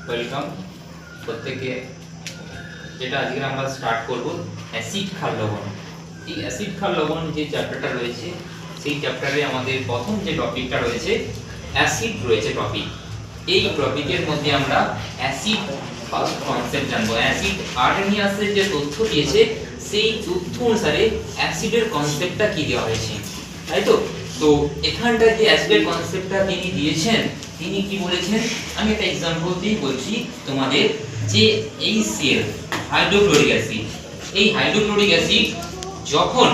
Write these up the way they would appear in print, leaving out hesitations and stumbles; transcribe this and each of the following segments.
Welcome প্রত্যেককে। যেটা আজকে আমরা স্টার্ট করব অ্যাসিড ক্ষার লবণ। এই অ্যাসিড ক্ষার লবণ যে চ্যাপ্টারটা রয়েছে সেই চ্যাপ্টারে আমাদের প্রথম যে টপিকটা রয়েছে অ্যাসিড রয়েছে টপিক। এই টপিকের মধ্যে আমরা অ্যাসিড ফার্স্ট কনসেপ্ট জানবো। অ্যাসিড আর্হেনিয়াসের যে তথ্য দিয়েছে সেই তথ্য অনুসারে অ্যাসিডের কনসেপ্টটা কি দেওয়া হয়েছে, তাই তো? তো এখানটা যে অ্যাসিডের কনসেপ্টটা তিনি দিয়েছেন, তিনি কি বলেছেন আমি একটা एग्जांपल দিয়ে বলছি তোমাদের। যে এই সেল হাইড্রোক্লোরিক অ্যাসিড, এই হাইড্রোক্লোরিক অ্যাসিড যখন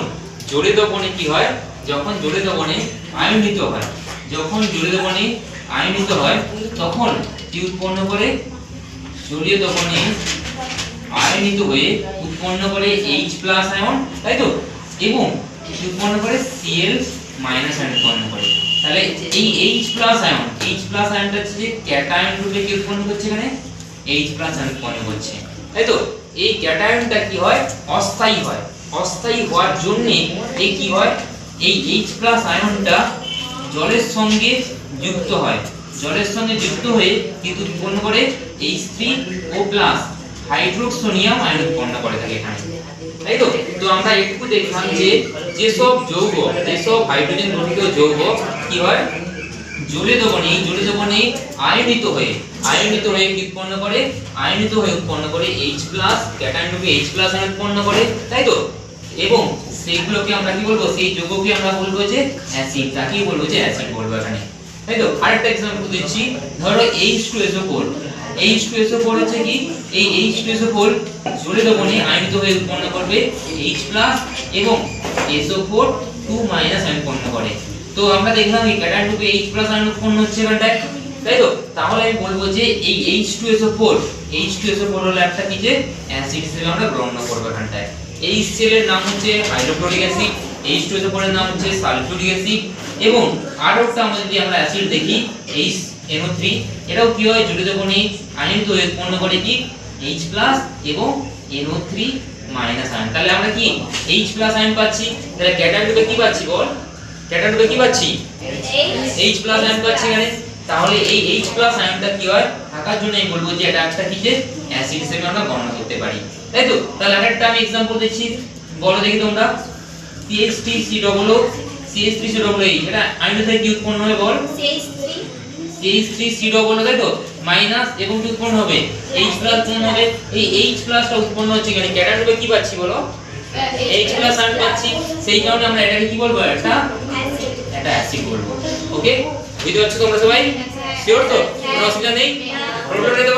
জলীয় দ্রবণে কি হয়, যখন জলীয় দ্রবণে আয়নিত হয়, যখন জলীয় দ্রবণে আয়নিত হয় তখন কি উৎপন্ন করে, জলীয় দ্রবণে আয়নিত হয়ে উৎপন্ন করে H+ আয়ন, তাই তো? এবং উৎপন্ন করে Cl- আয়ন উৎপন্ন করে। তাহলে এই H+ আয়ন, H+ আয়নটা হচ্ছে যে ক্যাটায়ন রূপে কি উৎপন্ন করছে, এখানে H+ আয়ন উৎপন্ন করছে, তাই তো? এই ক্যাটায়নটা কি হয়, অস্থায়ী হয়। অস্থায়ী হওয়ার জন্য এই কি হয়, এই H+ আয়নটা জলের সঙ্গে যুক্ত হয়, জলের সঙ্গে যুক্ত হয়ে কিন্তু উৎপন্ন করে H3O+ হাইড্রোক্সোনিয়াম আয়ন উৎপন্ন করে থাকে এখানে, তাই তো? তো আমরা একটু দেখলাম যে যেসব যৌগ, যেসব হাইড্রোজেন গঠিত যৌগ কি হয়, জলীয় দ্রবণে আয়নিত হয়ে কি উৎপন্ন করে, আয়নিত হয়ে উৎপন্ন করে H+ ক্যাটায়ন রূপে H+ আয়ন উৎপন্ন করে, তাই তো? এবং সেইগুলোকে আমরা কি বলবো, সেই যৌগকে আমরা বলবো যে অ্যাসিড। তাকেই বলবো যে অ্যাসিড বলবো এখানে, তাই তো? আরেকটা एग्जांपल দিচ্ছি, ধরো H2SO4। H2SO4 হচ্ছে কি, এই H2SO4 জলীয় দ্রবণে আয়নিত হয়ে উৎপন্ন করবে H+ এবং SO4 2- আয়ন উৎপন্ন করে। তো আমরা দেখলাম এই ক্যাটায়ন রূপে H+ আয়ন উৎপন্ন হচ্ছে এখানটায়, তাই তো? তাহলে আমি বলবো যে এই H2SO4 হলো একটা কি, যে অ্যাসিড হিসেবে আমরা গ্রহণ করব এখানটায়। এই সেলের নাম হচ্ছে হাইড্রোক্লোরিক অ্যাসিড, H2SO4 এর নাম হচ্ছে সালফিউরিক অ্যাসিড। এবং আরো একটা আমরা যদি অ্যাসিড দেখি NO3, এটাও কি হয়, জলীয় দ্রবণে আয়নিত হয়ে উৎপন্ন করে কি H+ এবং NO3- আয়ন। তাহলে আমরা কি H+ আয়ন পাচ্ছি। তাহলে ক্যাটায়ন রূপে কি পাচ্ছি বল, ক্যাটায়ন রূপে কি পাচ্ছি, H+ আয়ন পাচ্ছি এখানে। তাহলে এই H+ আয়নটা কি হয়, থাকার জন্য আমি বলবো যে এটা একটা কি, যে অ্যাসিড হিসেবে আমরা গণনা করতে পারি, তাই তো? তাহলে আরেকটা আমি एग्जांपल দিচ্ছি, বলো দেখি তোমরা। CH3COO, এটা আয়নিত হয়ে কি উৎপন্ন হবে বল, CH3COO, তাই তো? মাইনাস এবং কি উৎপন্ন হবে, H+ উৎপন্ন হবে। এই H+ টা উৎপন্ন হচ্ছে এখানে ক্যাটায়ন রূপে কি পাচ্ছি বলো, H+ আয়ন পাচ্ছি। সেই কারণে আমরা এটাকে কি বলবো, এটা অ্যাসিড বলবো। ওকে, বুঝতে পারছো তোমরা সবাই? শিওর তো? কোনো অসুবিধা নেই? প্রবলেমটা